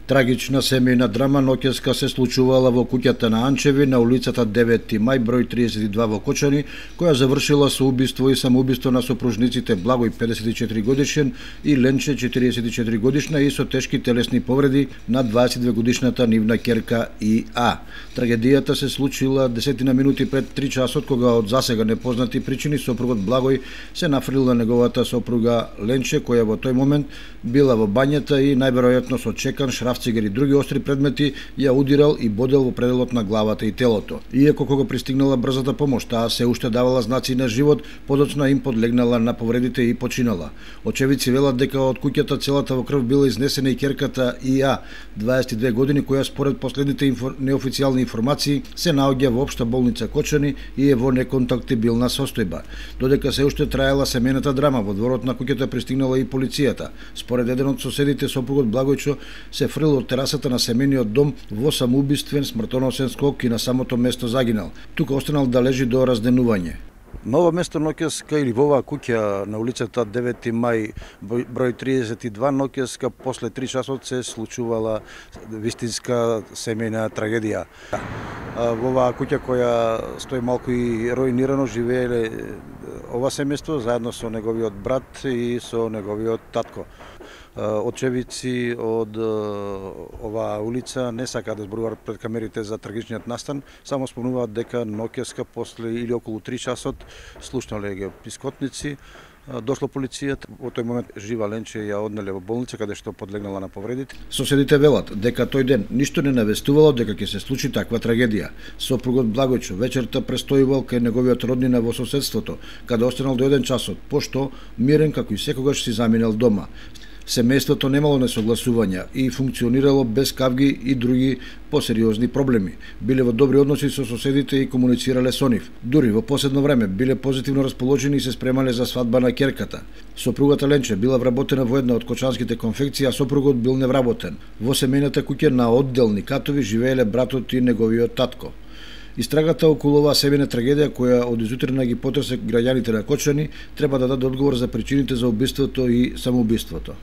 Трагична семејна драма ноќеска се случувала во куќата на Анчеви на улицата 9 мај број 32 во Кочани, која завршила со убиство и самоубиство на сопружниците Благој 54 годишен и Ленче 44 годишна и со тешки телесни повреди на 22 годишната нивна ќерка И.А. Трагедијата се случила 10 минути пред 3 часот, кога од засега непознати причини сопругот Благој се нафрил на неговата сопруга Ленче, која во тој момент била во бањата и најверојатно со чекан, шрафцигер и други остри предмети ја удирал и бодел во пределот на главата и телото. Иако кога пристигнала брзата помош, таа се уште давала знаци на живот, подоцна им подлегнала на повредите и починала. Очевидци велат дека од куќата целата во крв била изнесена и ќерката И.А. 22 години, која според последните неофицијални информации се наоѓа во општа болница Кочани и е во неконтактибилна состојба. Додека се уште траела семејната драма, во дворот на куќата пристигнала и полицијата. Според еден од соседите, сопругот Благојчо се фрил од терасата на семејниот дом во самоубиствен смртоносен скок и на самото место загинал. Тука останал да лежи до разденување. На ова место ноќеска или во оваа куќа на улицата 9 мај број 32 ноќеска после 3 часот се случувала вистинска семејна трагедија. Во оваа куќа која стои малку и руинирано живееле ова семејство заедно со неговиот брат и со неговиот татко. Очевидци од оваа улица не сакаат да зборуваат пред камерите за трагичниот настан, само спомнуваат дека ноќеска после или околу 3 часот слушнале ги пискотници, дошла полицијата, во тој момент жива Ленче ја однеле во болница каде што подлегнала на повредите. Соседите велат дека тој ден ништо не навестувало дека ќе се случи таква трагедија. Сопругот Благојчо вечерта престојувал кај неговиот роднина во соседството, каде останал до 1 часот, пошто мирен како и секогаш си заминал дома. Семејството немало несогласувања и функционирало без кавги и други посериозни проблеми. Биле во добри односи со соседите и комуницирале со нив. Дури во последно време биле позитивно расположени и се спремале за свадба на ќерката. Сопругата Ленче била вработена во една од кочанските конфекции, а сопругот бил невработен. Во семејната куќа на одделни катови живееле братот и неговиот татко. Истрагата околу оваа семејна трагедија, која од изутрина ги потресе граѓаните на Кочани, треба да даде одговор за причините за убиството и самоубиството.